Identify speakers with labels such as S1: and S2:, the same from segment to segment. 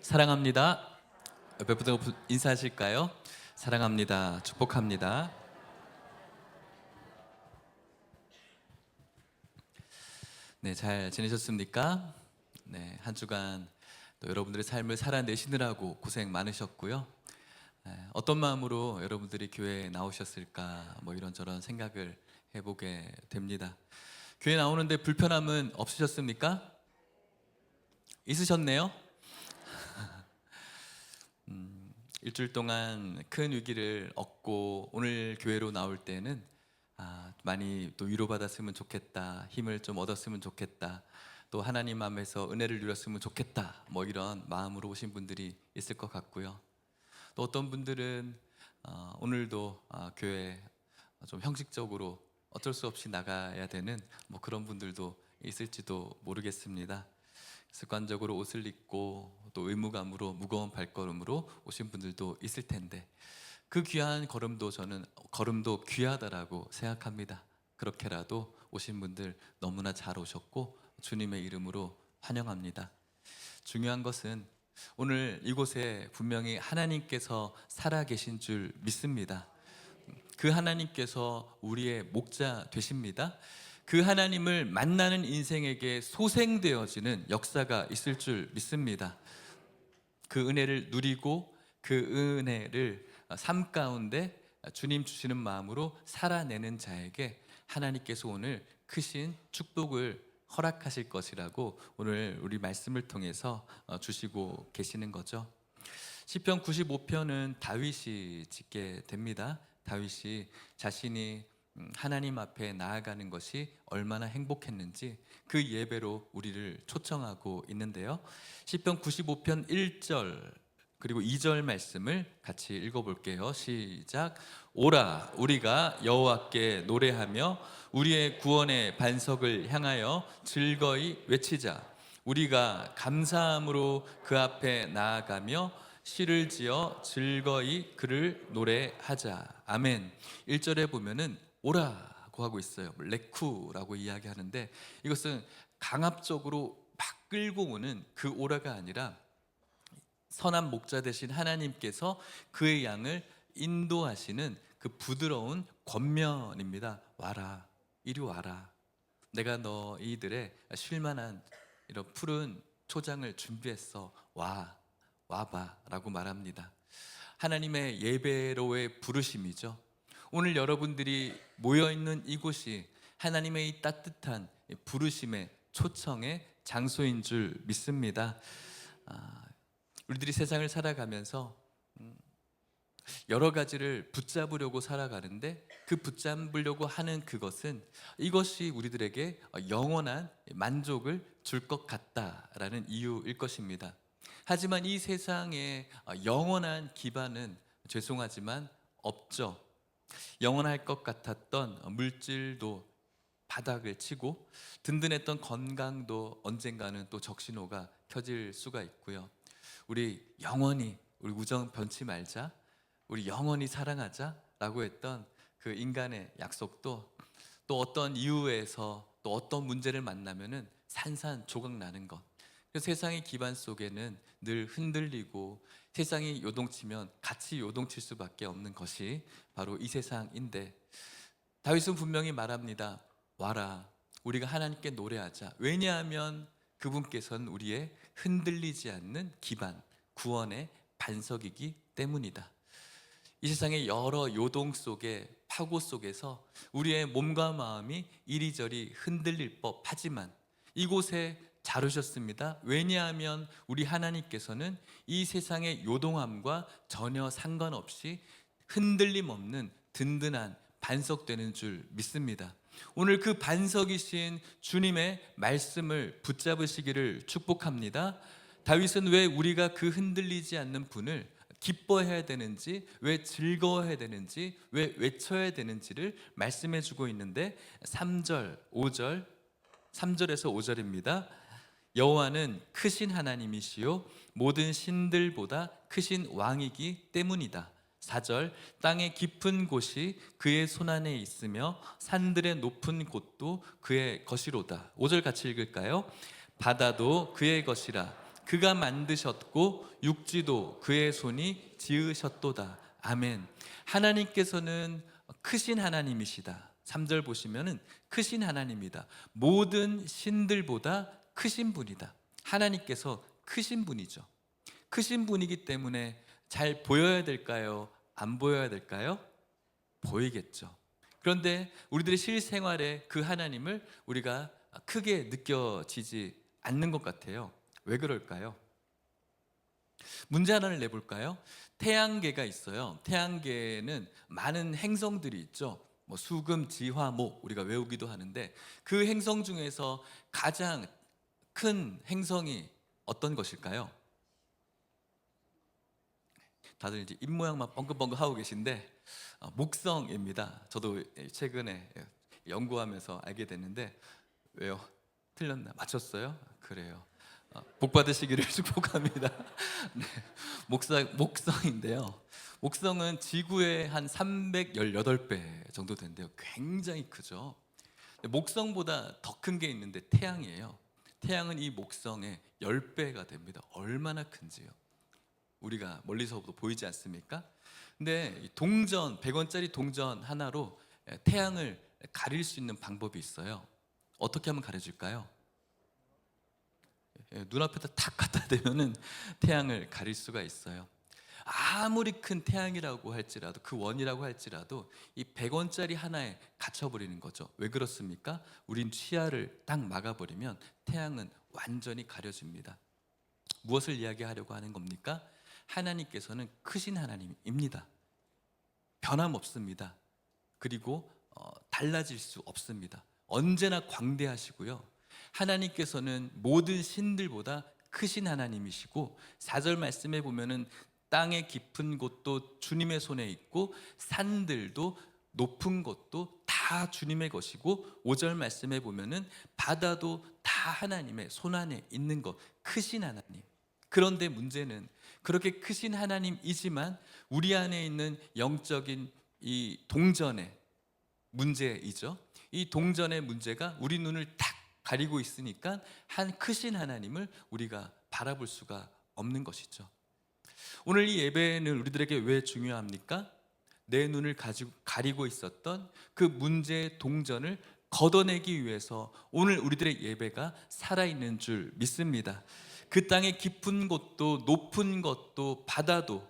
S1: 사랑합니다. 옆에 분들 인사하실까요? 사랑합니다. 축복합니다. 네, 잘 지내셨습니까? 네, 한 주간 또 여러분들의 삶을 살아내시느라고 고생 많으셨고요. 어떤 마음으로 여러분들이 교회에 나오셨을까 이런저런 생각을 해보게 됩니다. 교회 나오는데 불편함은 없으셨습니까? 있으셨네요. 일주일 동안 큰 위기를 얻고 오늘 교회로 나올 때는 많이 또 위로받았으면 좋겠다, 힘을 좀 얻었으면 좋겠다, 또 하나님 마음에서 은혜를 누렸으면 좋겠다, 이런 마음으로 오신 분들이 있을 것 같고요. 또 어떤 분들은 오늘도 교회 좀 형식적으로 어쩔 수 없이 나가야 되는 그런 분들도 있을지도 모르겠습니다. 습관적으로 옷을 입고 또 의무감으로 무거운 발걸음으로 오신 분들도 있을 텐데, 그 귀한 걸음도 귀하다라고 생각합니다. 그렇게라도 오신 분들 너무나 잘 오셨고 주님의 이름으로 환영합니다. 중요한 것은 오늘 이곳에 분명히 하나님께서 살아계신 줄 믿습니다. 그 하나님께서 우리의 목자 되십니다. 그 하나님을 만나는 인생에게 소생되어지는 역사가 있을 줄 믿습니다. 그 은혜를 누리고 그 은혜를 삶 가운데 주님 주시는 마음으로 살아내는 자에게 하나님께서 오늘 크신 축복을 허락하실 것이라고 오늘 우리 말씀을 통해서 주시고 계시는 거죠. 시편 95편은 다윗이 짓게 됩니다. 다윗이 자신이 하나님 앞에 나아가는 것이 얼마나 행복했는지 그 예배로 우리를 초청하고 있는데요. 시편 95편 1절 그리고 2절 말씀을 같이 읽어볼게요. 시작. 오라 우리가 여호와께 노래하며 우리의 구원의 반석을 향하여 즐거이 외치자. 우리가 감사함으로 그 앞에 나아가며 시를 지어 즐거이 그를 노래하자. 아멘. 1절에 보면은 오라고 하고 있어요. 레쿠라고 이야기하는데, 이것은 강압적으로 막 끌고 오는 그 오라가 아니라 선한 목자 되신 하나님께서 그의 양을 인도하시는 그 부드러운 권면입니다. 와라, 이리 와라. 내가 너희들의 쉴만한 이런 푸른 초장을 준비했어. 와봐 라고 말합니다. 하나님의 예배로의 부르심이죠. 오늘 여러분들이 모여있는 이곳이 하나님의 이 따뜻한 부르심의 초청의 장소인 줄 믿습니다. 우리들이 세상을 살아가면서 여러 가지를 붙잡으려고 살아가는데, 그 붙잡으려고 하는 이것이 우리들에게 영원한 만족을 줄 것 같다라는 이유일 것입니다. 하지만 이 세상에 영원한 기반은 죄송하지만 없죠. 영원할 것 같았던 물질도 바닥을 치고 든든했던 건강도 언젠가는 또 적신호가 켜질 수가 있고요. 우리 우정 변치 말자, 우리 영원히 사랑하자 라고 했던 그 인간의 약속도 또 어떤 이유에서 또 어떤 문제를 만나면은 산산조각 나는 것, 세상의 기반 속에는 늘 흔들리고 세상이 요동치면 같이 요동칠 수밖에 없는 것이 바로 이 세상인데, 다윗은 분명히 말합니다. 와라, 우리가 하나님께 노래하자. 왜냐하면 그분께서는 우리의 흔들리지 않는 기반, 구원의 반석이기 때문이다. 이 세상의 여러 요동 속에, 파고 속에서 우리의 몸과 마음이 이리저리 흔들릴 법하지만 이곳에 잘 오셨습니다. 왜냐하면 우리 하나님께서는 이 세상의 요동함과 전혀 상관없이 흔들림 없는 든든한 반석되는 줄 믿습니다. 오늘 그 반석이신 주님의 말씀을 붙잡으시기를 축복합니다. 다윗은 왜 우리가 그 흔들리지 않는 분을 기뻐해야 되는지, 왜 즐거워해야 되는지, 왜 외쳐야 되는지를 말씀해 주고 있는데, 3절에서 5절입니다. 여호와는 크신 하나님이시요 모든 신들보다 크신 왕이기 때문이다. 4절, 땅의 깊은 곳이 그의 손안에 있으며 산들의 높은 곳도 그의 것이로다. 5절 같이 읽을까요? 바다도 그의 것이라 그가 만드셨고 육지도 그의 손이 지으셨도다. 아멘. 하나님께서는 크신 하나님이시다. 3절 보시면은 크신 하나님이다. 모든 신들보다 크신 분이다. 하나님께서 크신 분이죠. 크신 분이기 때문에 잘 보여야 될까요? 안 보여야 될까요? 보이겠죠. 그런데 우리들의 실생활에 그 하나님을 우리가 크게 느껴지지 않는 것 같아요. 왜 그럴까요? 문제 하나를 내볼까요? 태양계가 있어요. 태양계에는 많은 행성들이 있죠. 뭐 수금, 지화, 목 우리가 외우기도 하는데 그 행성 중에서 가장 큰 행성이 어떤 것일까요? 다들 이제 입 모양만 뻥긋뻥긋 하고 계신데 목성입니다. 저도 최근에 연구하면서 알게 됐는데 왜요? 틀렸나? 맞췄어요? 그래요. 복 받으시기를 축복합니다. 네, 목성인데요. 목성은 지구의 한 318배 정도 된대요. 굉장히 크죠. 목성보다 더 큰 게 있는데 태양이에요. 태양은 이 목성의 10배가 됩니다. 얼마나 큰지요. 우리가 멀리서도 보이지 않습니까? 근데 이 동전, 100원짜리 동전 하나로 태양을 가릴 수 있는 방법이 있어요. 어떻게 하면 가려질까요? 눈앞에다 탁 갖다 대면은 태양을 가릴 수가 있어요. 아무리 큰 태양이라고 할지라도 그 원이라고 할지라도 이 100원짜리 하나에 갇혀버리는 거죠. 왜 그렇습니까? 우린 시야를 딱 막아버리면 태양은 완전히 가려집니다. 무엇을 이야기하려고 하는 겁니까? 하나님께서는 크신 하나님입니다. 변함없습니다. 그리고 달라질 수 없습니다. 언제나 광대하시고요. 하나님께서는 모든 신들보다 크신 하나님이시고 4절 말씀에 보면은 땅의 깊은 곳도 주님의 손에 있고 산들도 높은 곳도 다 주님의 것이고 5절 말씀에 보면은 바다도 다 하나님의 손 안에 있는 것, 크신 하나님. 그런데 문제는 그렇게 크신 하나님이지만 우리 안에 있는 영적인 이 동전의 문제이죠. 이 동전의 문제가 우리 눈을 탁 가리고 있으니까 한 크신 하나님을 우리가 바라볼 수가 없는 것이죠. 오늘 이 예배는 우리들에게 왜 중요합니까? 내 눈을 가리고 있었던 그 문제의 동전을 걷어내기 위해서 오늘 우리들의 예배가 살아있는 줄 믿습니다. 그 땅의 깊은 곳도 높은 것도 바다도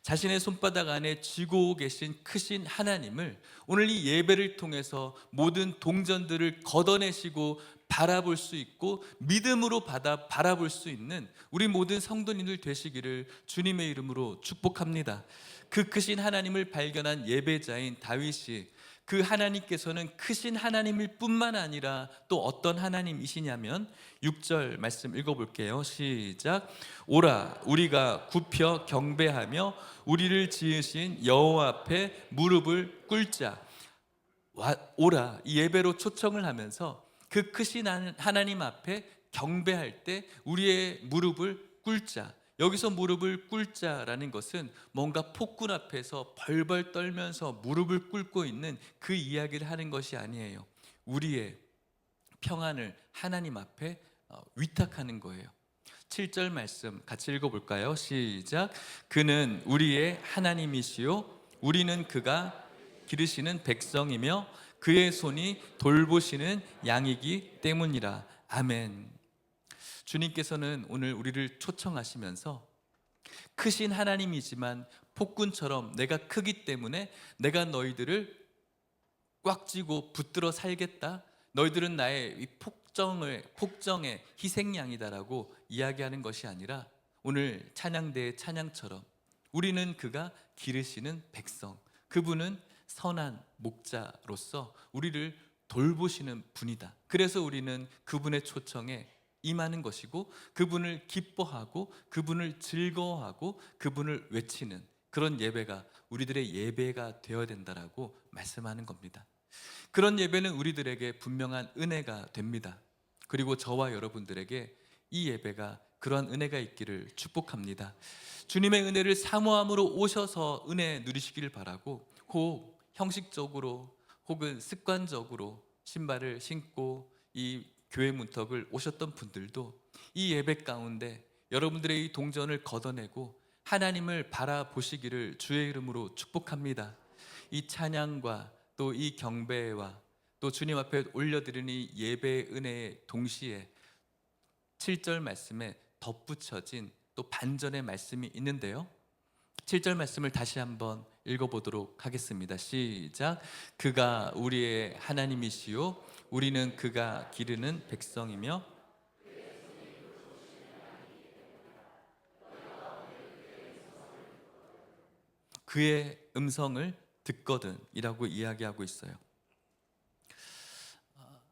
S1: 자신의 손바닥 안에 쥐고 계신 크신 하나님을 오늘 이 예배를 통해서 모든 동전들을 걷어내시고 바라볼 수 있고 믿음으로 바라볼 수 있는 우리 모든 성도님들 되시기를 주님의 이름으로 축복합니다. 그 크신 하나님을 발견한 예배자인 다윗이 그 하나님께서는 크신 하나님일 뿐만 아니라 또 어떤 하나님이시냐면 6절 말씀 읽어볼게요. 시작. 오라 우리가 굽혀 경배하며 우리를 지으신 여호와 앞에 무릎을 꿇자. 오라 이 예배로 초청을 하면서 그 크신 하나님 앞에 경배할 때 우리의 무릎을 꿇자. 여기서 무릎을 꿇자라는 것은 뭔가 폭군 앞에서 벌벌 떨면서 무릎을 꿇고 있는 그 이야기를 하는 것이 아니에요. 우리의 평안을 하나님 앞에 위탁하는 거예요. 7절 말씀 같이 읽어볼까요? 시작. 그는 우리의 하나님이시요 우리는 그가 기르시는 백성이며 그의 손이 돌보시는 양이기 때문이라. 아멘. 주님께서는 오늘 우리를 초청하시면서 크신 하나님이지만 폭군처럼 내가 크기 때문에 내가 너희들을 꽉 쥐고 붙들어 살겠다. 너희들은 나의 이 폭정의 희생양이다라고 이야기하는 것이 아니라 오늘 찬양대의 찬양처럼 우리는 그가 기르시는 백성, 그분은 선한 목자로서 우리를 돌보시는 분이다. 그래서 우리는 그분의 초청에 임하는 것이고 그분을 기뻐하고 그분을 즐거워하고 그분을 외치는 그런 예배가 우리들의 예배가 되어야 된다라고 말씀하는 겁니다. 그런 예배는 우리들에게 분명한 은혜가 됩니다. 그리고 저와 여러분들에게 이 예배가 그러한 은혜가 있기를 축복합니다. 주님의 은혜를 사모함으로 오셔서 은혜 누리시기를 바라고 혹 형식적으로 혹은 습관적으로 신발을 신고 이 교회 문턱을 오셨던 분들도 이 예배 가운데 여러분들의 이 동전을 걷어내고 하나님을 바라보시기를 주의 이름으로 축복합니다. 이 찬양과 또 이 경배와 또 주님 앞에 올려드리는 이 예배의 은혜의 동시에 7절 말씀에 덧붙여진 또 반전의 말씀이 있는데요. 7절 말씀을 다시 한번 읽어보도록 하겠습니다. 시작. 그가 우리의 하나님이시요 우리는 그가 기르는 백성이며 그의 음성을 듣거든 이라고 이야기하고 있어요.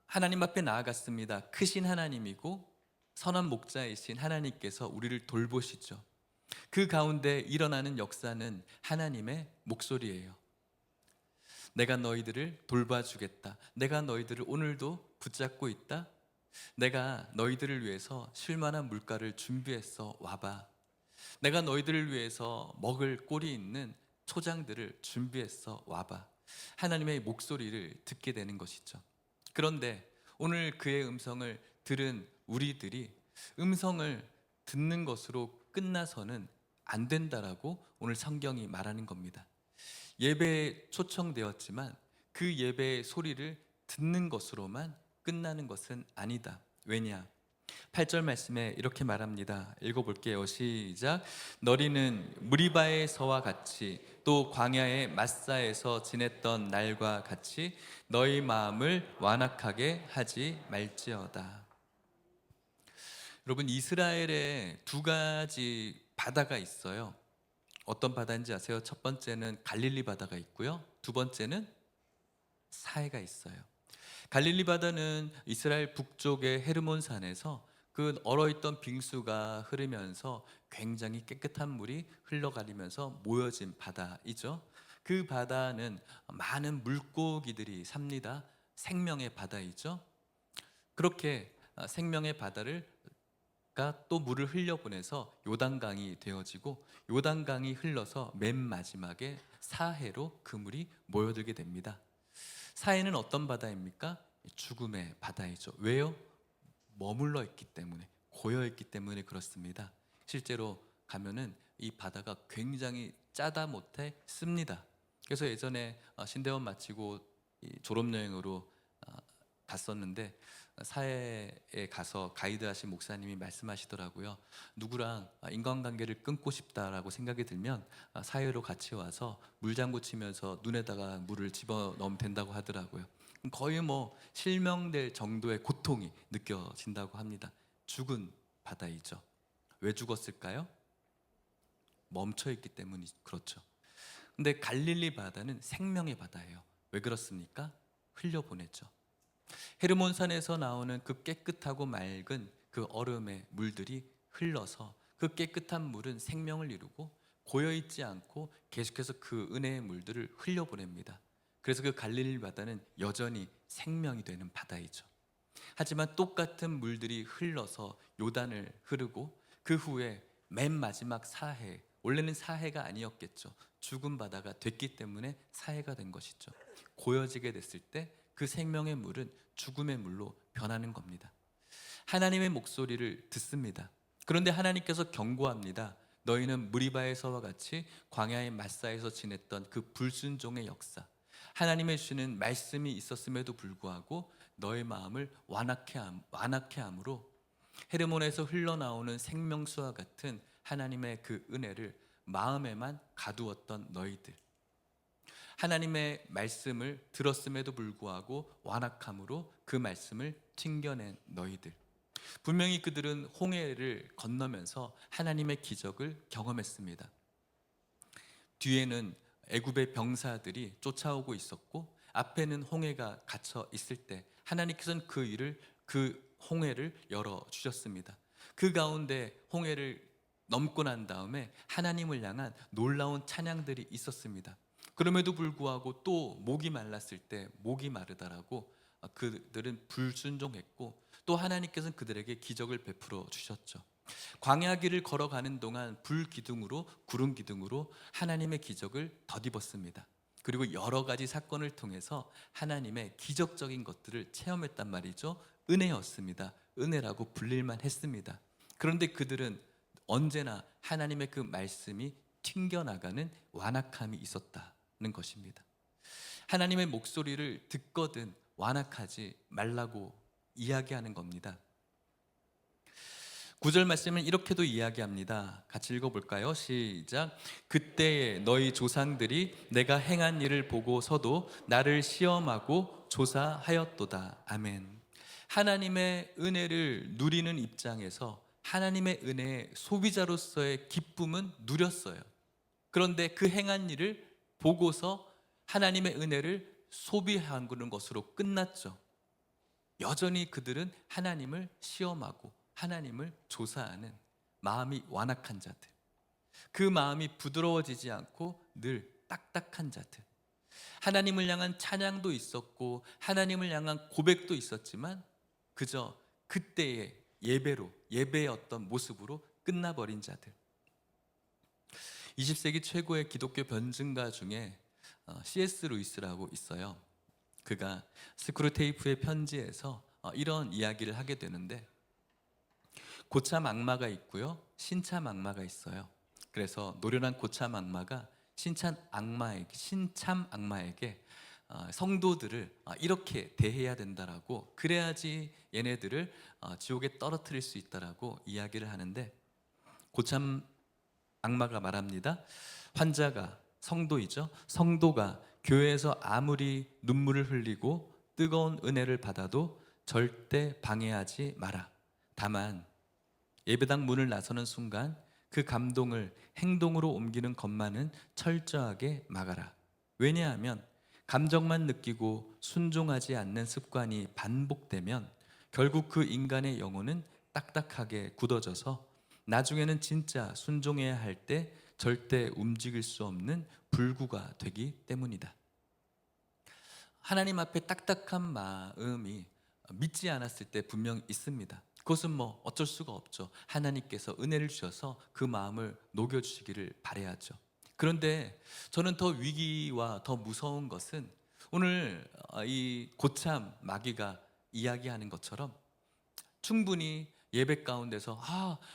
S1: 하나님 앞에 나아갔습니다. 크신 하나님이고 선한 목자이신 하나님께서 우리를 돌보시죠. 그 가운데 일어나는 역사는 하나님의 목소리예요. 내가 너희들을 돌봐주겠다. 내가 너희들을 오늘도 붙잡고 있다. 내가 너희들을 위해서 쉴만한 물가를 준비했어. 와봐. 내가 너희들을 위해서 먹을 꼴이 있는 초장들을 준비했어. 와봐. 하나님의 목소리를 듣게 되는 것이죠. 그런데 오늘 그의 음성을 들은 우리들이 음성을 듣는 것으로 끝나서는 안 된다라고 오늘 성경이 말하는 겁니다. 예배에 초청되었지만 그 예배의 소리를 듣는 것으로만 끝나는 것은 아니다. 왜냐? 8절 말씀에 이렇게 말합니다. 읽어볼게요. 시작. 너희는 무리바에서와 같이 또 광야의 마사에서 지냈던 날과 같이 너희 마음을 완악하게 하지 말지어다. 여러분, 이스라엘에 두 가지 바다가 있어요. 어떤 바다인지 아세요? 첫 번째는 갈릴리 바다가 있고요. 두 번째는 사해가 있어요. 갈릴리 바다는 이스라엘 북쪽의 헤르몬 산에서 그 얼어있던 빙수가 흐르면서 굉장히 깨끗한 물이 흘러가리면서 모여진 바다이죠. 그 바다는 많은 물고기들이 삽니다. 생명의 바다이죠. 그렇게 생명의 바다를 또 물을 흘려보내서 요단강이 되어지고 요단강이 흘러서 맨 마지막에 사해로 그 물이 모여들게 됩니다. 사해는 어떤 바다입니까? 죽음의 바다이죠. 왜요? 머물러 있기 때문에, 고여 있기 때문에 그렇습니다. 실제로 가면은 이 바다가 굉장히 짜다 못해 씁니다. 그래서 예전에 신대원 마치고 졸업여행으로 갔었는데 사해에 가서 가이드하신 목사님이 말씀하시더라고요. 누구랑 인간관계를 끊고 싶다라고 생각이 들면 사해로 같이 와서 물장구 치면서 눈에다가 물을 집어넣으면 된다고 하더라고요. 거의 실명될 정도의 고통이 느껴진다고 합니다. 죽은 바다이죠. 왜 죽었을까요? 멈춰있기 때문이 그렇죠. 근데 갈릴리 바다는 생명의 바다예요. 왜 그렇습니까? 흘려보냈죠. 헤르몬산에서 나오는 그 깨끗하고 맑은 그 얼음의 물들이 흘러서 그 깨끗한 물은 생명을 이루고 고여있지 않고 계속해서 그 은혜의 물들을 흘려보냅니다. 그래서 그 갈릴리 바다는 여전히 생명이 되는 바다이죠. 하지만 똑같은 물들이 흘러서 요단을 흐르고 그 후에 맨 마지막 사해, 원래는 사해가 아니었겠죠. 죽은 바다가 됐기 때문에 사해가 된 것이죠. 고여지게 됐을 때 그 생명의 물은 죽음의 물로 변하는 겁니다. 하나님의 목소리를 듣습니다. 그런데 하나님께서 경고합니다. 너희는 무리바에서와 같이 광야의 마사에서 지냈던 그 불순종의 역사, 하나님의 주시는 말씀이 있었음에도 불구하고 너의 마음을 완악해 함으로 헤르몬에서 흘러나오는 생명수와 같은 하나님의 그 은혜를 마음에만 가두었던 너희들, 하나님의 말씀을 들었음에도 불구하고 완악함으로 그 말씀을 튕겨낸 너희들, 분명히 그들은 홍해를 건너면서 하나님의 기적을 경험했습니다. 뒤에는 애굽의 병사들이 쫓아오고 있었고 앞에는 홍해가 갇혀 있을 때 하나님께서는 그 홍해를 열어 주셨습니다. 그 가운데 홍해를 넘고 난 다음에 하나님을 향한 놀라운 찬양들이 있었습니다. 그럼에도 불구하고 또 목이 말랐을 때 목이 마르다라고 그들은 불순종했고 또 하나님께서는 그들에게 기적을 베풀어 주셨죠. 광야길을 걸어가는 동안 불기둥으로 구름 기둥으로 하나님의 기적을 덧입었습니다. 그리고 여러 가지 사건을 통해서 하나님의 기적적인 것들을 체험했단 말이죠. 은혜였습니다. 은혜라고 불릴만 했습니다. 그런데 그들은 언제나 하나님의 그 말씀이 튕겨나가는 완악함이 있었다는 것입니다. 하나님의 목소리를 듣거든 완악하지 말라고 이야기하는 겁니다. 9절 말씀은 이렇게도 이야기합니다. 같이 읽어볼까요? 시작. 그때에 너희 조상들이 내가 행한 일을 보고서도 나를 시험하고 조사하였도다. 아멘. 하나님의 은혜를 누리는 입장에서 하나님의 은혜의 소비자로서의 기쁨은 누렸어요. 그런데 그 행한 일을 보고서 하나님의 은혜를 소비하는 것으로 끝났죠. 여전히 그들은 하나님을 시험하고 하나님을 조사하는 마음이 완악한 자들, 그 마음이 부드러워지지 않고 늘 딱딱한 자들, 하나님을 향한 찬양도 있었고 하나님을 향한 고백도 있었지만 그저 그때의 예배의 어떤 모습으로 끝나버린 자들. 20세기 최고의 기독교 변증가 중에 C.S. 루이스라고 있어요. 그가 스크루테이프의 편지에서 이런 이야기를 하게 되는데, 고참 악마가 있고요, 신참 악마가 있어요. 그래서 노련한 고참 악마가 신참 악마에게 성도들을 이렇게 대해야 된다라고, 그래야지 얘네들을 지옥에 떨어뜨릴 수 있다라고 이야기를 하는데, 고참 악마가 말합니다. 환자가, 성도이죠, 성도가 교회에서 아무리 눈물을 흘리고 뜨거운 은혜를 받아도 절대 방해하지 마라. 다만 예배당 문을 나서는 순간 그 감동을 행동으로 옮기는 것만은 철저하게 막아라. 왜냐하면 감정만 느끼고 순종하지 않는 습관이 반복되면 결국 그 인간의 영혼은 딱딱하게 굳어져서 나중에는 진짜 순종해야 할 때 절대 움직일 수 없는 불구가 되기 때문이다. 하나님 앞에 딱딱한 마음이 믿지 않았을 때 분명 있습니다. 그것은 뭐 어쩔 수가 없죠. 하나님께서 은혜를 주셔서 그 마음을 녹여주시기를 바라야죠. 그런데 저는 더 위기와 더 무서운 것은 오늘 이 고참 마귀가 이야기하는 것처럼 충분히 예배 가운데서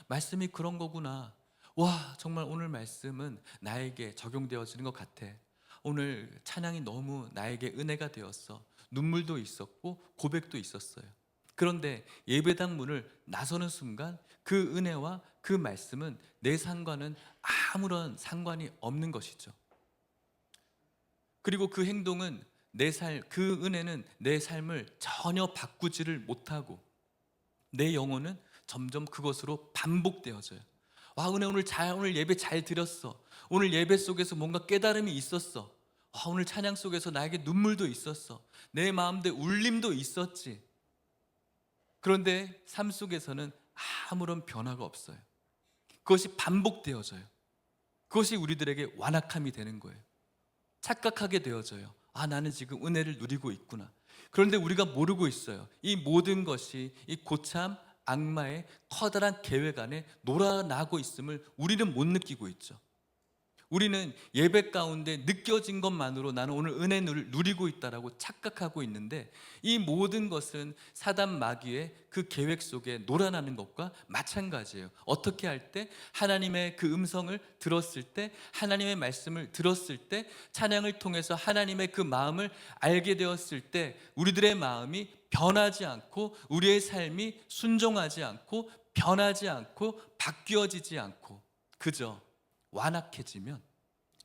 S1: 말씀이 그런 거구나, 와 정말 오늘 말씀은 나에게 적용되어지는 것 같아, 오늘 찬양이 너무 나에게 은혜가 되었어, 눈물도 있었고 고백도 있었어요. 그런데 예배당 문을 나서는 순간 그 은혜와 그 말씀은 내 삶과는 아무런 상관이 없는 것이죠. 그리고 그 행동은 그 은혜는 내 삶을 전혀 바꾸지를 못하고 내 영혼은 점점 그것으로 반복되어져요. 와, 오늘 예배 잘 드렸어. 오늘 예배 속에서 뭔가 깨달음이 있었어. 와, 오늘 찬양 속에서 나에게 눈물도 있었어. 내 마음대로 울림도 있었지. 그런데 삶 속에서는 아무런 변화가 없어요. 그것이 반복되어져요. 그것이 우리들에게 완악함이 되는 거예요. 착각하게 되어져요. 나는 지금 은혜를 누리고 있구나. 그런데 우리가 모르고 있어요. 이 모든 것이 이 고참 악마의 커다란 계획 안에 놀아나고 있음을 우리는 못 느끼고 있죠. 우리는 예배 가운데 느껴진 것만으로 나는 오늘 은혜를 누리고 있다라고 착각하고 있는데, 이 모든 것은 사단 마귀의 그 계획 속에 놀아나는 것과 마찬가지예요. 어떻게 할 때? 하나님의 그 음성을 들었을 때, 하나님의 말씀을 들었을 때, 찬양을 통해서 하나님의 그 마음을 알게 되었을 때 우리들의 마음이 변하지 않고, 우리의 삶이 순종하지 않고 변하지 않고 바뀌어지지 않고 그저 완악해지면,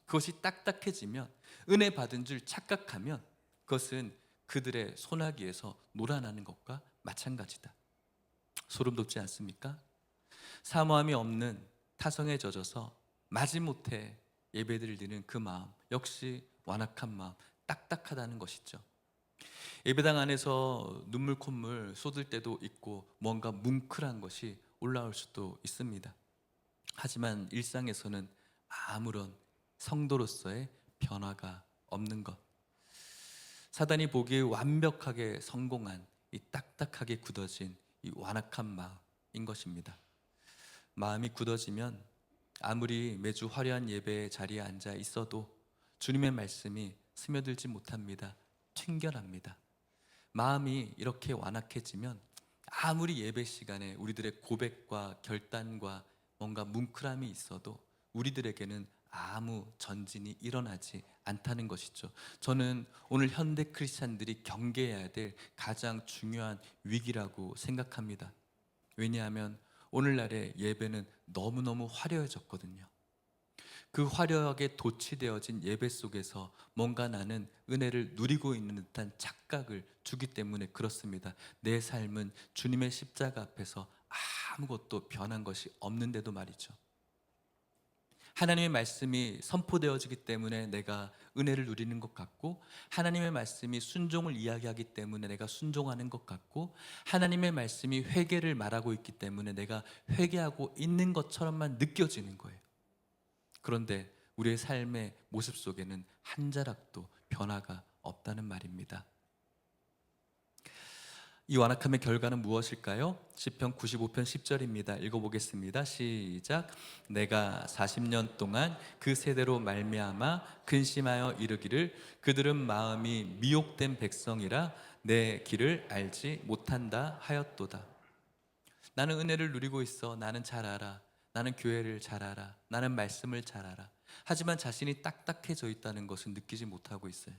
S1: 그것이 딱딱해지면, 은혜 받은 줄 착각하면 그것은 그들의 소나기에서 놀아나는 것과 마찬가지다. 소름 돋지 않습니까? 사모함이 없는 타성에 젖어서 마지못해 예배드릴 드리는 그 마음 역시 완악한 마음, 딱딱하다는 것이죠. 예배당 안에서 눈물 콧물 쏟을 때도 있고 뭔가 뭉클한 것이 올라올 수도 있습니다. 하지만 일상에서는 아무런 성도로서의 변화가 없는 것, 사단이 보기에 완벽하게 성공한 이 딱딱하게 굳어진 이 완악한 마음인 것입니다. 마음이 굳어지면 아무리 매주 화려한 예배 자리에 앉아 있어도 주님의 말씀이 스며들지 못합니다. 튕겨납니다. 마음이 이렇게 완악해지면 아무리 예배 시간에 우리들의 고백과 결단과 뭔가 뭉클함이 있어도 우리들에게는 아무 전진이 일어나지 않다는 것이죠. 저는 오늘 현대 크리스찬들이 경계해야 될 가장 중요한 위기라고 생각합니다. 왜냐하면 오늘날의 예배는 너무너무 화려해졌거든요. 그 화려하게 도취되어진 예배 속에서 뭔가 나는 은혜를 누리고 있는 듯한 착각을 주기 때문에 그렇습니다. 내 삶은 주님의 십자가 앞에서 아무것도 변한 것이 없는데도 말이죠. 하나님의 말씀이 선포되어지기 때문에 내가 은혜를 누리는 것 같고, 하나님의 말씀이 순종을 이야기하기 때문에 내가 순종하는 것 같고, 하나님의 말씀이 회개를 말하고 있기 때문에 내가 회개하고 있는 것처럼만 느껴지는 거예요. 그런데 우리의 삶의 모습 속에는 한 자락도 변화가 없다는 말입니다. 이 완악함의 결과는 무엇일까요? 시편 95편 10절입니다. 읽어보겠습니다. 시작. 내가 40년 동안 그 세대로 말미암아 근심하여 이르기를 그들은 마음이 미혹된 백성이라 내 길을 알지 못한다 하였도다. 나는 은혜를 누리고 있어. 나는 잘 알아. 나는 교회를 잘 알아. 나는 말씀을 잘 알아. 하지만 자신이 딱딱해져 있다는 것은 느끼지 못하고 있어요.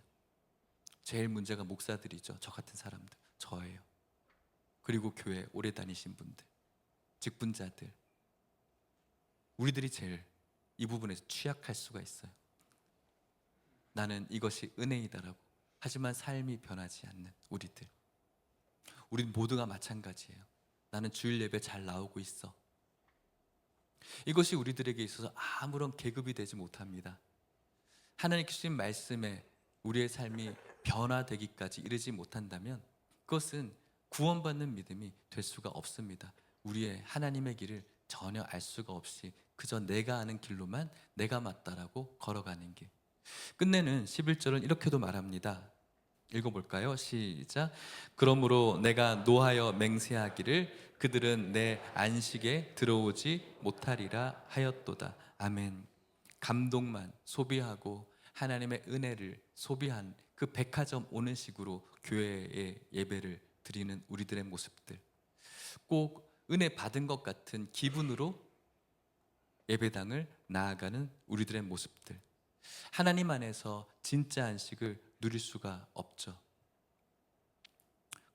S1: 제일 문제가 목사들이죠. 저 같은 사람들, 저예요. 그리고 교회 오래 다니신 분들, 직분자들, 우리들이 제일 이 부분에서 취약할 수가 있어요. 나는 이것이 은혜이다라고, 하지만 삶이 변하지 않는 우리들, 우리 모두가 마찬가지예요. 나는 주일 예배 잘 나오고 있어. 이것이 우리들에게 있어서 아무런 계급이 되지 못합니다. 하나님 주신 말씀에 우리의 삶이 변화되기까지 이르지 못한다면 그것은 구원받는 믿음이 될 수가 없습니다. 우리의 하나님의 길을 전혀 알 수가 없이 그저 내가 아는 길로만 내가 맞다라고 걸어가는 길. 끝내는 11절은 이렇게도 말합니다. 읽어볼까요? 시작. 그러므로 내가 노하여 맹세하기를 그들은 내 안식에 들어오지 못하리라 하였도다. 아멘. 감동만 소비하고 하나님의 은혜를 소비한 그 백화점 오는 식으로 교회의 예배를 드리는 우리들의 모습들, 꼭 은혜 받은 것 같은 기분으로 예배당을 나아가는 우리들의 모습들, 하나님 안에서 진짜 안식을 누릴 수가 없죠.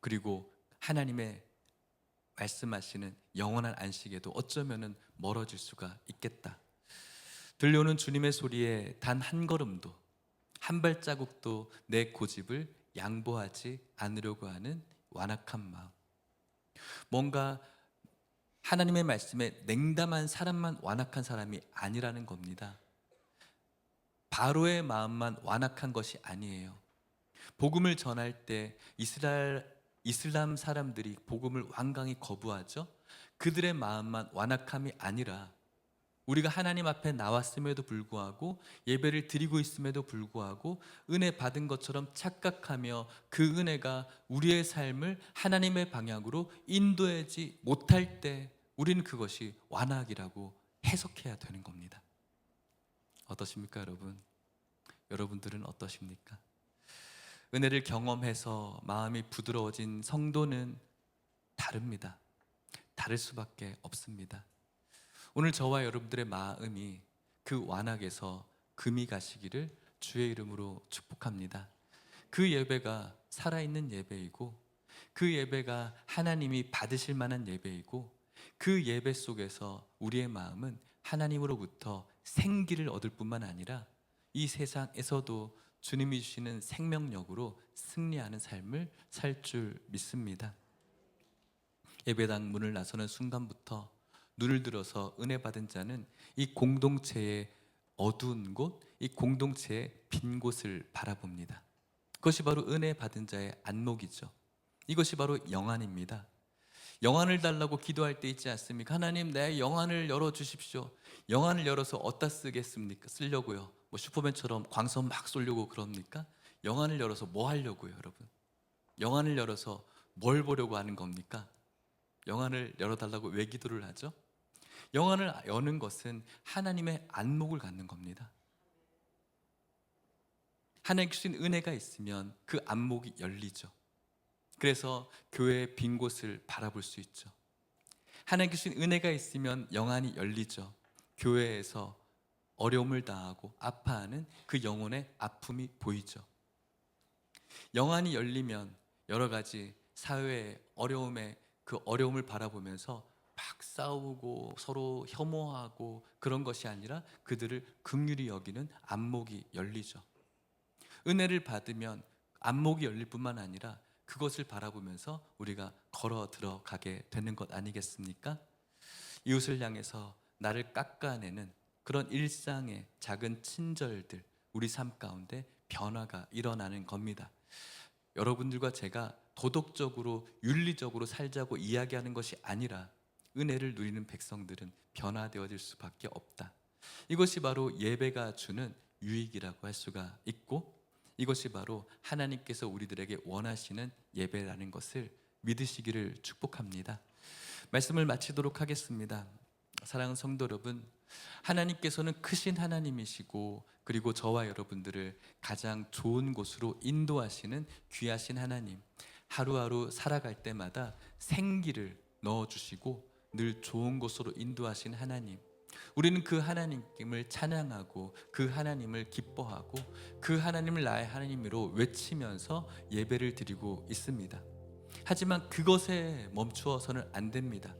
S1: 그리고 하나님의 말씀하시는 영원한 안식에도 어쩌면은 멀어질 수가 있겠다. 들려오는 주님의 소리에 단 한 걸음도, 한 발자국도 내 고집을 양보하지 않으려고 하는 완악한 마음, 뭔가 하나님의 말씀에 냉담한 사람만 완악한 사람이 아니라는 겁니다. 바로의 마음만 완악한 것이 아니에요. 복음을 전할 때 이슬람 사람들이 복음을 완강히 거부하죠. 그들의 마음만 완악함이 아니라 우리가 하나님 앞에 나왔음에도 불구하고 예배를 드리고 있음에도 불구하고 은혜 받은 것처럼 착각하며 그 은혜가 우리의 삶을 하나님의 방향으로 인도하지 못할 때 우리는 그것이 완악이라고 해석해야 되는 겁니다. 어떠십니까, 여러분? 여러분들은 어떠십니까? 은혜를 경험해서 마음이 부드러워진 성도는 다릅니다. 다를 수밖에 없습니다. 오늘 저와 여러분들의 마음이 그 완악에서 금이 가시기를 주의 이름으로 축복합니다. 그 예배가 살아있는 예배이고, 그 예배가 하나님이 받으실 만한 예배이고, 그 예배 속에서 우리의 마음은 하나님으로부터 생기를 얻을 뿐만 아니라 이 세상에서도 주님이 주시는 생명력으로 승리하는 삶을 살 줄 믿습니다. 예배당 문을 나서는 순간부터 눈을 들어서 은혜 받은 자는 이 공동체의 어두운 곳, 이 공동체의 빈 곳을 바라봅니다. 그것이 바로 은혜 받은 자의 안목이죠. 이것이 바로 영안입니다. 영안을 달라고 기도할 때 있지 않습니까? 하나님, 내 영안을 열어주십시오. 영안을 열어서 어디다 쓰겠습니까? 쓰려고요. 뭐 슈퍼맨처럼 광선 막 쏘려고 그럽니까? 영안을 열어서 뭐 하려고요, 여러분? 영안을 열어서 뭘 보려고 하는 겁니까? 영안을 열어달라고 왜 기도를 하죠? 영안을 여는 것은 하나님의 안목을 갖는 겁니다. 하나님 주신 은혜가 있으면 그 안목이 열리죠. 그래서 교회의 빈 곳을 바라볼 수 있죠. 하나님께 주신 은혜가 있으면 영안이 열리죠. 교회에서 어려움을 당하고 아파하는 그 영혼의 아픔이 보이죠. 영안이 열리면 여러 가지 사회의 어려움에 그 어려움을 바라보면서 막 싸우고 서로 혐오하고 그런 것이 아니라 그들을 긍휼히 여기는 안목이 열리죠. 은혜를 받으면 안목이 열릴 뿐만 아니라 그것을 바라보면서 우리가 걸어 들어가게 되는 것 아니겠습니까? 이웃을 향해서 나를 깎아내는 그런 일상의 작은 친절들, 우리 삶 가운데 변화가 일어나는 겁니다. 여러분들과 제가 도덕적으로 윤리적으로 살자고 이야기하는 것이 아니라 은혜를 누리는 백성들은 변화되어질 수밖에 없다. 이것이 바로 예배가 주는 유익이라고 할 수가 있고, 이것이 바로 하나님께서 우리들에게 원하시는 예배라는 것을 믿으시기를 축복합니다. 말씀을 마치도록 하겠습니다. 사랑하는 성도 여러분, 하나님께서는 크신 하나님이시고 그리고 저와 여러분들을 가장 좋은 곳으로 인도하시는 귀하신 하나님, 하루하루 살아갈 때마다 생기를 넣어주시고 늘 좋은 곳으로 인도하신 하나님, 우리는 그 하나님을 찬양하고 그 하나님을 기뻐하고 그 하나님을 나의 하나님으로 외치면서 예배를 드리고 있습니다. 하지만 그것에 멈추어서는 안 됩니다.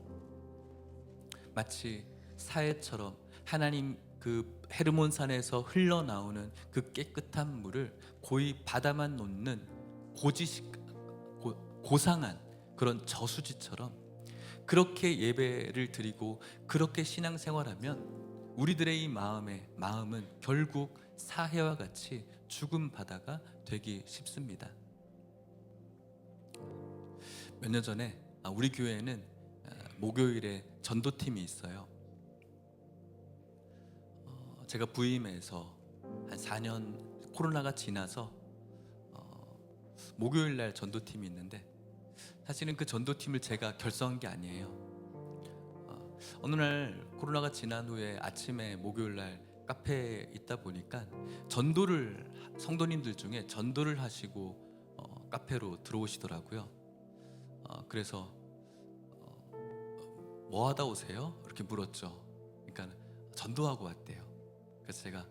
S1: 마치 사해처럼 하나님 그 헤르몬산에서 흘러나오는 그 깨끗한 물을 고이 바다만 놓는 고상한 그런 저수지처럼 그렇게 예배를 드리고 그렇게 신앙생활하면 우리들의 이 마음은 결국 사해와 같이 죽은 바다가 되기 쉽습니다. 몇 년 전에 우리 교회에는 목요일에 전도팀이 있어요. 제가 부임해서 한 4년 코로나가 지나서 목요일 날 전도팀이 있는데, 사실은 그 전도팀을 제가 결성한 게 아니에요. 어느 날 코로나가 지난 후에 아침에 목요일 날 카페에 있다 보니까 성도님들 중에 전도를 하시고 카페로 들어오시더라고요. 그래서 뭐 하다 오세요? 이렇게 물었죠. 그러니까 전도하고 왔대요. 그래서 제가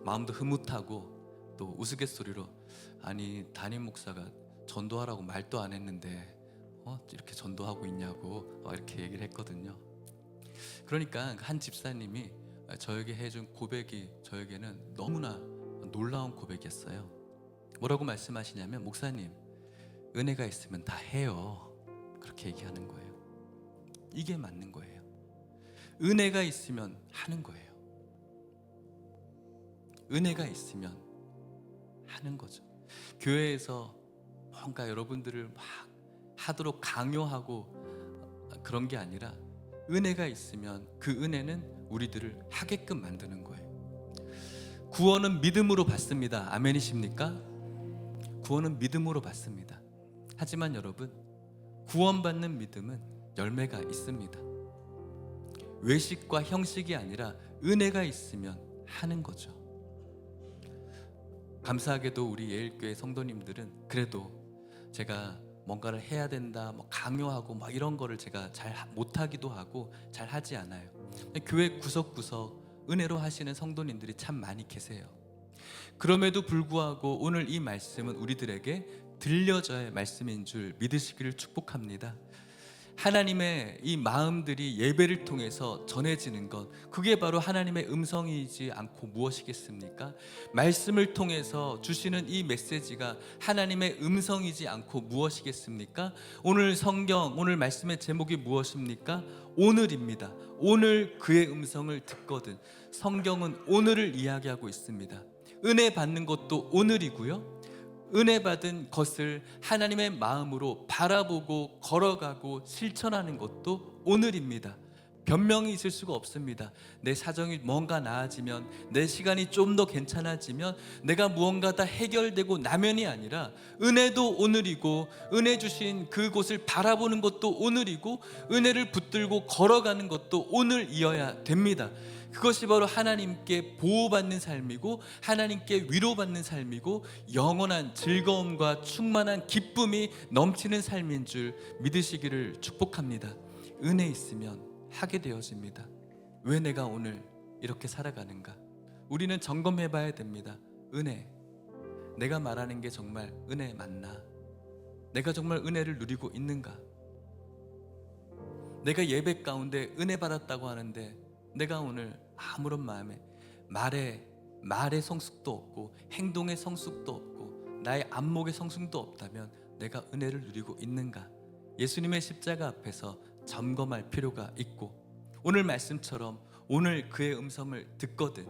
S1: 마음도 흐뭇하고 또 우스갯소리로, 아니 담임 목사가 전도하라고 말도 안 했는데 이렇게 전도하고 있냐고 이렇게 얘기를 했거든요. 그러니까 한 집사님이 저에게 해준 고백이 저에게는 너무나 놀라운 고백이었어요. 뭐라고 말씀하시냐면, 목사님, 은혜가 있으면 다 해요. 그렇게 얘기하는 거예요. 이게 맞는 거예요. 은혜가 있으면 하는 거예요. 은혜가 있으면 하는 거죠. 교회에서 뭔가 여러분들을 막 하도록 강요하고 그런 게 아니라 은혜가 있으면 그 은혜는 우리들을 하게끔 만드는 거예요. 구원은 믿음으로 받습니다. 아멘이십니까? 구원은 믿음으로 받습니다. 하지만 여러분, 구원받는 믿음은 열매가 있습니다. 외식과 형식이 아니라 은혜가 있으면 하는 거죠. 감사하게도 우리 예일교회 성도님들은 그래도 제가 뭔가를 해야 된다, 강요하고 이런 거를 제가 잘 못하기도 하고 잘 하지 않아요. 교회 구석구석 은혜로 하시는 성도님들이 참 많이 계세요. 그럼에도 불구하고 오늘 이 말씀은 우리들에게 들려져야 할 말씀인 줄 믿으시기를 축복합니다. 하나님의 이 마음들이 예배를 통해서 전해지는 것, 그게 바로 하나님의 음성이지 않고 무엇이겠습니까? 말씀을 통해서 주시는 이 메시지가 하나님의 음성이지 않고 무엇이겠습니까? 오늘 성경, 오늘 말씀의 제목이 무엇입니까? 오늘입니다. 오늘 그의 음성을 듣거든. 성경은 오늘을 이야기하고 있습니다. 은혜 받는 것도 오늘이고요, 은혜 받은 것을 하나님의 마음으로 바라보고 걸어가고 실천하는 것도 오늘입니다. 변명이 있을 수가 없습니다. 내 사정이 뭔가 나아지면, 내 시간이 좀 더 괜찮아지면 내가 무언가 다 해결되고 나면이 아니라 은혜도 오늘이고, 은혜 주신 그곳을 바라보는 것도 오늘이고, 은혜를 붙들고 걸어가는 것도 오늘이어야 됩니다. 그것이 바로 하나님께 보호받는 삶이고 하나님께 위로받는 삶이고 영원한 즐거움과 충만한 기쁨이 넘치는 삶인 줄 믿으시기를 축복합니다. 은혜 있으면 하게 되어집니다. 왜 내가 오늘 이렇게 살아가는가? 우리는 점검해 봐야 됩니다. 은혜, 내가 말하는 게 정말 은혜 맞나? 내가 정말 은혜를 누리고 있는가? 내가 예배 가운데 은혜 받았다고 하는데 내가 오늘 아무런 마음에 말의 성숙도 없고 행동의 성숙도 없고 나의 안목의 성숙도 없다면 내가 은혜를 누리고 있는가? 예수님의 십자가 앞에서 점검할 필요가 있고, 오늘 말씀처럼 오늘 그의 음성을 듣거든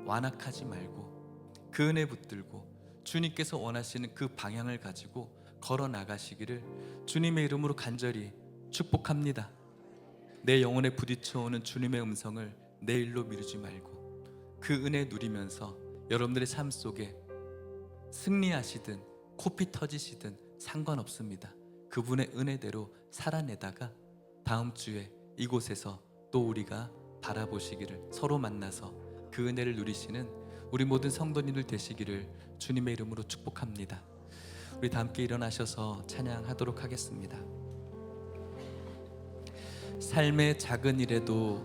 S1: 완악하지 말고 그 은혜 붙들고 주님께서 원하시는 그 방향을 가지고 걸어 나가시기를 주님의 이름으로 간절히 축복합니다. 내 영혼에 부딪혀오는 주님의 음성을 내일로 미루지 말고 그 은혜 누리면서 여러분들의 삶 속에 승리하시든 코피 터지시든 상관없습니다. 그분의 은혜대로 살아내다가 다음 주에 이곳에서 또 우리가 바라보시기를, 서로 만나서 그 은혜를 누리시는 우리 모든 성도님들 되시기를 주님의 이름으로 축복합니다. 우리 다 함께 일어나셔서 찬양하도록 하겠습니다. 삶의 작은 일에도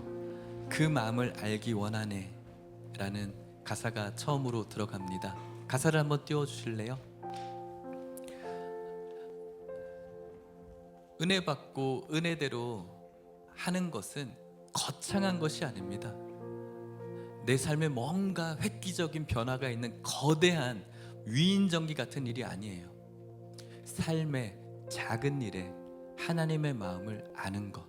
S1: 그 마음을 알기 원하네 라는 가사가 처음으로 들어갑니다. 가사를 한번 띄워주실래요? 은혜 받고 은혜대로 하는 것은 거창한 것이 아닙니다. 내 삶에 뭔가 획기적인 변화가 있는 거대한 위인전기 같은 일이 아니에요. 삶의 작은 일에 하나님의 마음을 아는 것,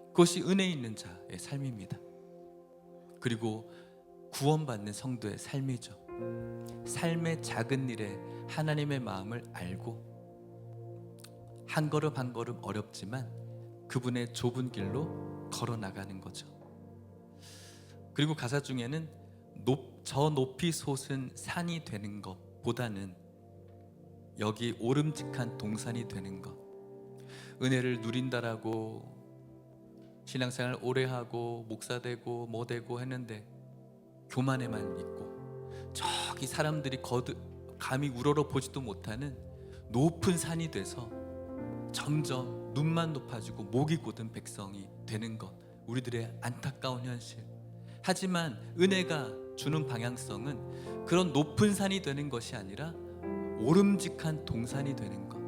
S1: 그것이 은혜 있는 자의 삶입니다. 그리고 구원받는 성도의 삶이죠. 삶의 작은 일에 하나님의 마음을 알고 한 걸음 한 걸음 어렵지만 그분의 좁은 길로 걸어 나가는 거죠. 그리고 가사 중에는 저 높이 솟은 산이 되는 것보다는 여기 오름직한 동산이 되는 것, 은혜를 누린다라고 신앙생활 오래 하고 목사 되고 뭐 되고 했는데 교만에만 있고 저기 사람들이 감히 우러러 보지도 못하는 높은 산이 돼서 점점 눈만 높아지고 목이 곧은 백성이 되는 것, 우리들의 안타까운 현실. 하지만 은혜가 주는 방향성은 그런 높은 산이 되는 것이 아니라 오름직한 동산이 되는 것.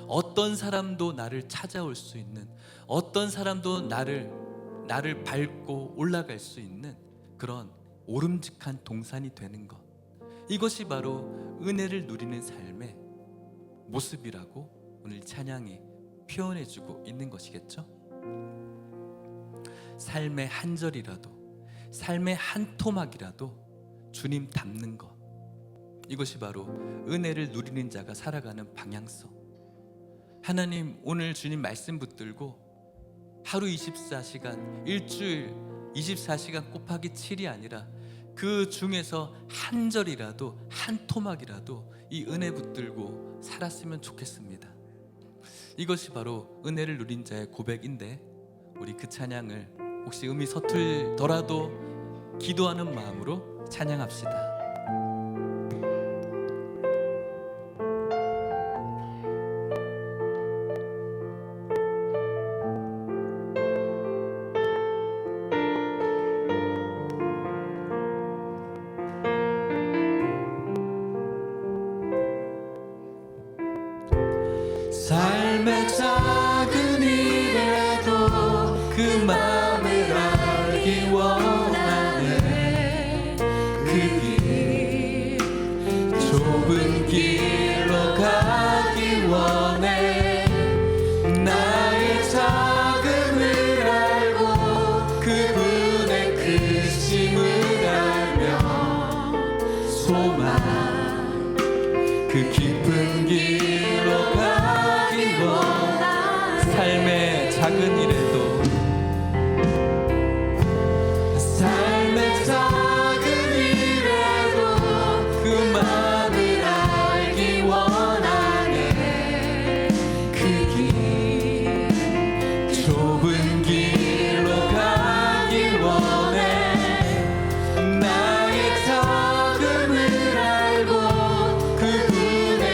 S1: 어떤 사람도 나를 찾아올 수 있는, 어떤 사람도 나를 밟고 올라갈 수 있는 그런 오름직한 동산이 되는 것. 이것이 바로 은혜를 누리는 삶의 모습이라고 오늘 찬양이 표현해주고 있는 것이겠죠. 삶의 한 절이라도, 삶의 한 토막이라도 주님 닮는 것, 이것이 바로 은혜를 누리는 자가 살아가는 방향성. 하나님, 오늘 주님 말씀 붙들고 하루 24시간, 일주일 24시간 곱하기 7이 아니라 그 중에서 한 절이라도, 한 토막이라도 이 은혜 붙들고 살았으면 좋겠습니다. 이것이 바로 은혜를 누린 자의 고백인데, 우리 그 찬양을 혹시 음이 서툴더라도 기도하는 마음으로 찬양합시다. 삶의 작은 일에도 그 마음을 알기 원하네. 그 길, 좁은 길로 가기 원해. 나의 작음을 알고 그분의 크심을 알며 소망, 그 깊은 길로 가기 원해. 삶의 작은 일에도, 삶의 작은 일에도 그 마음을 알기 원하네. 그 길, 좁은 길로 가기 원해. 나의 작음을 알고 그분의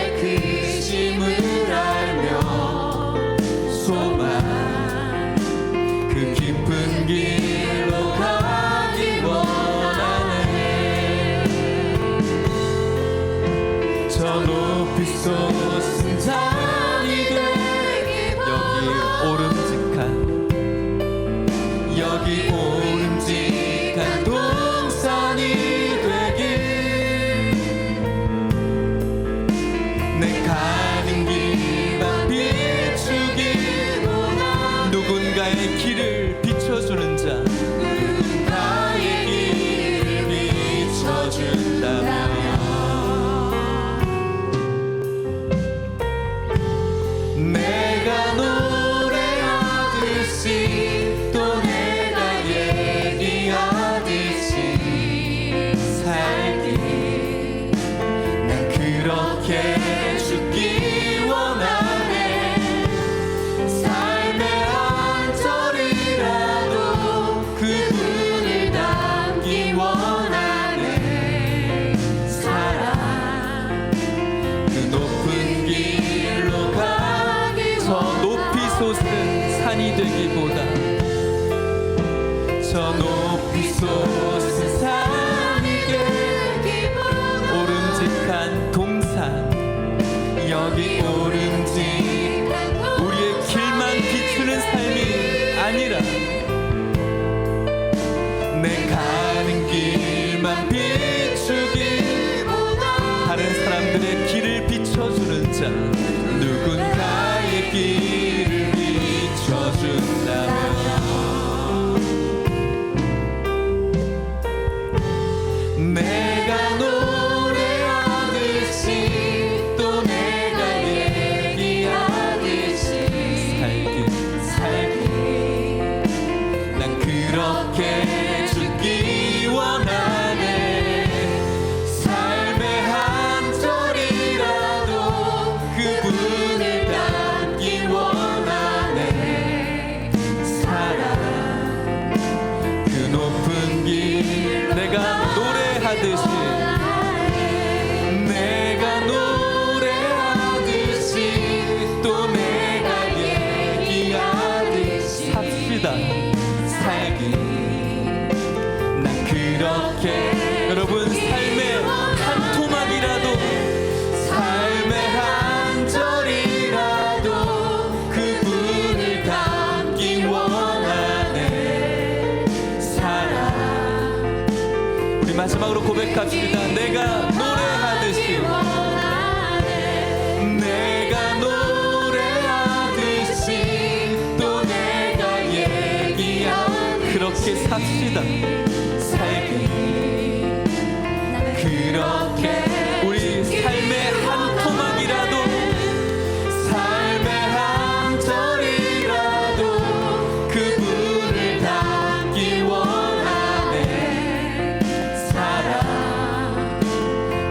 S1: 솟은 산이 되기 여기 오름직한 동산이 되길 내 가는 길만 비추기보다 누군가의 길을 비춰주는 자 누군가의 길을 비춰준다면 내가 노래하듯이 또 내가 얘기하듯이 살기 난 그렇게 죽기 원하네 삶의 한 절이라도 그분을 닮기 원하네 사랑 그 높은 길로 저 높이 솟은 산이 되기보다 저 높이 솟은 산이 되기보다 오름직한 동산 여기 오름직한 우리의 길만 비추는 삶이 아니라 내 가는 길만 비추기보다 다른 사람들의 길을 비춰주는 자 누군가의 길을 비춰준다면 내가 노래하듯이 또 내가 얘기하듯이 살기 난 그렇게 죽기 원하네 삶의 한 절이라도 그분을 닮기 원하네 사랑 그 높은 길 내가 노래하듯이 또 내가 얘기하듯이 삽시다 살기 난 그렇게 여러분 삶의 한 토막이라도 삶의 한 절이라도 그분을 닮기 원하네 사랑 우리 마지막으로 고백합시다 내가 노래하듯이 내가 노래하듯이 또 내가 얘기하듯이 그렇게 삽시다 살기 그렇게 우리 삶의 한 토막이라도 삶의 한 절이라도 그분을 닮기 원하네 사랑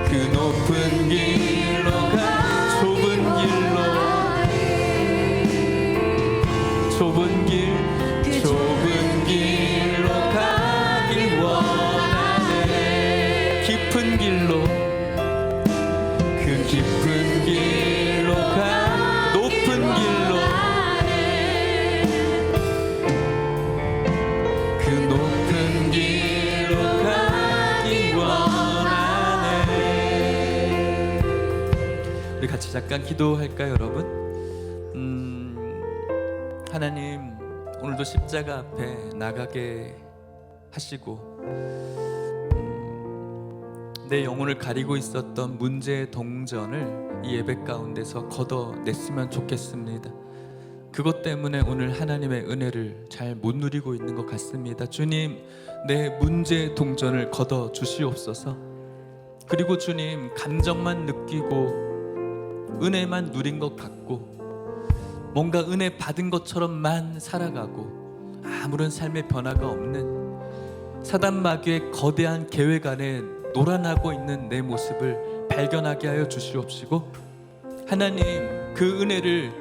S1: 그 높은 길로 가 좁은 길로 가길 원하네 깊은 길로 그 깊은 길로 가 높은 길로 그 높은 길로 가길 원하네 우리 같이 잠깐 기도할까요 여러분? 하나님 오늘도 십자가 앞에 나가게 하시고 내 영혼을 가리고 있었던 문제의 동전을 이 예배 가운데서 걷어냈으면 좋겠습니다. 그것 때문에 오늘 하나님의 은혜를 잘 못 누리고 있는 것 같습니다. 주님 내 문제의 동전을 걷어주시옵소서. 그리고 주님 감정만 느끼고 은혜만 누린 것 같고 뭔가 은혜 받은 것처럼만 살아가고 아무런 삶의 변화가 없는 사단 마귀의 거대한 계획 안에 놀아나고 있는 내 모습을 발견하게 하여 주시옵시고 하나님 그 은혜를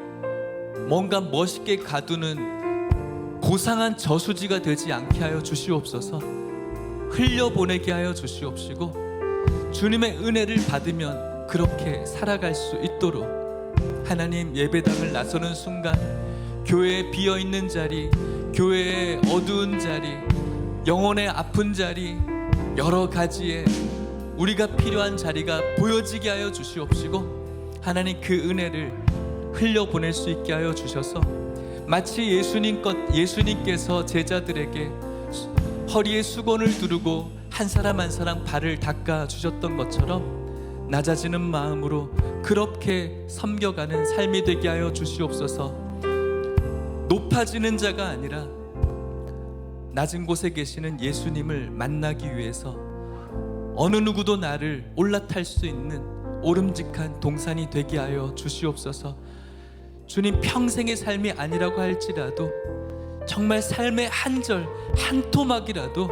S1: 뭔가 멋있게 가두는 고상한 저수지가 되지 않게 하여 주시옵소서. 흘려보내게 하여 주시옵시고 주님의 은혜를 받으면 그렇게 살아갈 수 있도록 하나님 예배당을 나서는 순간 교회에 비어있는 자리, 교회의 어두운 자리, 영혼의 아픈 자리, 여러 가지의 우리가 필요한 자리가 보여지게 하여 주시옵시고 하나님 그 은혜를 흘려보낼 수 있게 하여 주셔서 마치 예수님께서 제자들에게 허리에 수건을 두르고 한 사람 한 사람 발을 닦아 주셨던 것처럼 낮아지는 마음으로 그렇게 섬겨가는 삶이 되게 하여 주시옵소서. 높아지는 자가 아니라 낮은 곳에 계시는 예수님을 만나기 위해서 어느 누구도 나를 올라탈 수 있는 오름직한 동산이 되게 하여 주시옵소서. 주님, 평생의 삶이 아니라고 할지라도 정말 삶의 한 절, 한 토막이라도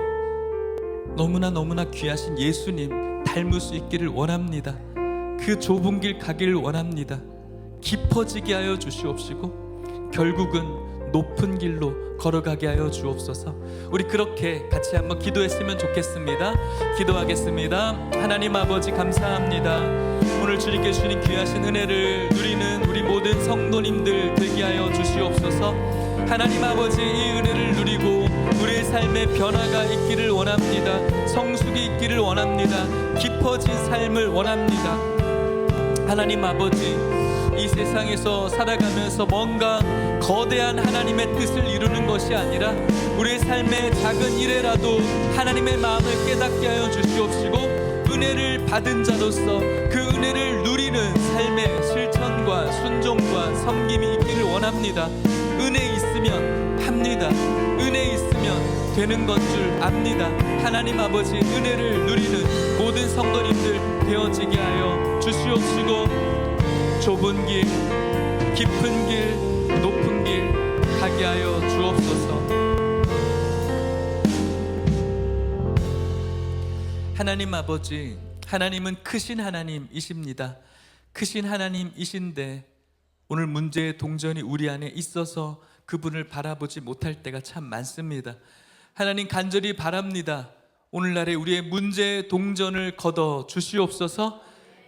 S1: 너무나 귀하신 예수님 닮을 수 있기를 원합니다. 그 좁은 길 가기를 원합니다. 깊어지게 하여 주시옵시고 결국은 높은 길로 걸어가게 하여 주옵소서. 우리 그렇게 같이 한번 기도했으면 좋겠습니다. 기도하겠습니다. 하나님 아버지, 감사합니다. 오늘 주님께 주신 귀하신 은혜를 누리는 우리 모든 성도님들 되게 하여 주시옵소서. 하나님 아버지, 이 은혜를 누리고 우리의 삶의 변화가 있기를 원합니다. 성숙이 있기를 원합니다. 깊어진 삶을 원합니다. 하나님 아버지, 이 세상에서 살아가면서 뭔가 거대한 하나님의 뜻을 이루는 것이 아니라 우리의 삶의 작은 일에라도 하나님의 마음을 깨닫게 하여 주시옵시고 은혜를 받은 자로서 그 은혜를 누리는 삶의 실천과 순종과 섬김이 있기를 원합니다. 은혜 있으면 합니다. 은혜 있으면 되는 것 줄 압니다. 하나님 아버지, 은혜를 누리는 모든 성도님들 되어지게 하여 주시옵시고 좁은 길, 깊은 길, 높은 길 가게 하여 주옵소서. 하나님 아버지, 하나님은 크신 하나님이십니다. 크신 하나님이신데 오늘 문제의 동전이 우리 안에 있어서 그분을 바라보지 못할 때가 참 많습니다. 하나님, 간절히 바랍니다. 오늘날에 우리의 문제의 동전을 걷어 주시옵소서.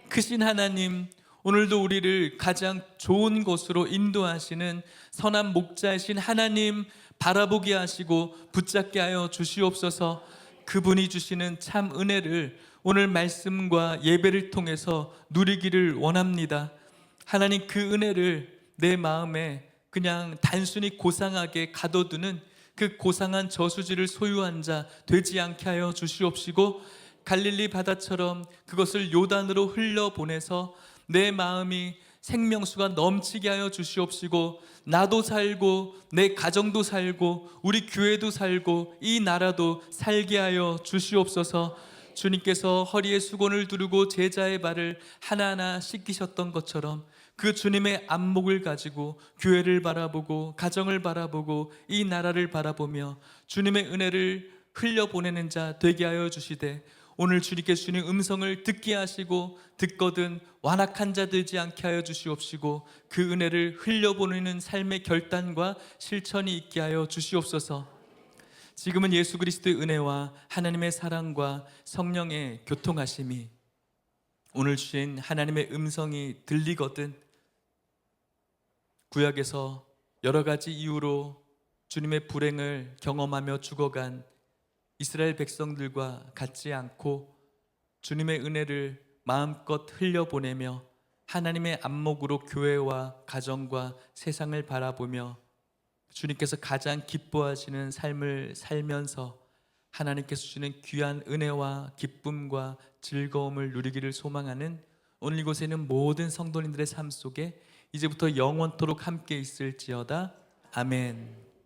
S1: 크신 하나님, 오늘도 우리를 가장 좋은 곳으로 인도하시는 선한 목자이신 하나님 바라보게 하시고 붙잡게 하여 주시옵소서. 그분이 주시는 참 은혜를 오늘 말씀과 예배를 통해서 누리기를 원합니다. 하나님, 그 은혜를 내 마음에 그냥 단순히 고상하게 가둬두는 그 고상한 저수지를 소유한 자 되지 않게 하여 주시옵시고 갈릴리 바다처럼 그것을 요단으로 흘려보내서 내 마음이 생명수가 넘치게 하여 주시옵시고 나도 살고 내 가정도 살고 우리 교회도 살고 이 나라도 살게 하여 주시옵소서. 주님께서 허리에 수건을 두르고 제자의 발을 하나하나 씻기셨던 것처럼 그 주님의 안목을 가지고 교회를 바라보고 가정을 바라보고 이 나라를 바라보며 주님의 은혜를 흘려보내는 자 되게 하여 주시되 오늘 주님께 주님 음성을 듣게 하시고 듣거든 완악한 자 되지 않게 하여 주시옵시고 그 은혜를 흘려보내는 삶의 결단과 실천이 있게 하여 주시옵소서. 지금은 예수 그리스도의 은혜와 하나님의 사랑과 성령의 교통하심이 오늘 주신 하나님의 음성이 들리거든 구약에서 여러 가지 이유로 주님의 불행을 경험하며 죽어간 이스라엘 백성들과 같지 않고 주님의 은혜를 마음껏 흘려보내며 하나님의 안목으로 교회와 가정과 세상을 바라보며 주님께서 가장 기뻐하시는 삶을 살면서 하나님께서 주시는 귀한 은혜와 기쁨과 즐거움을 누리기를 소망하는 오늘 이곳에 있는 모든 성도님들의 삶 속에 이제부터 영원토록 함께 있을지어다. 아멘.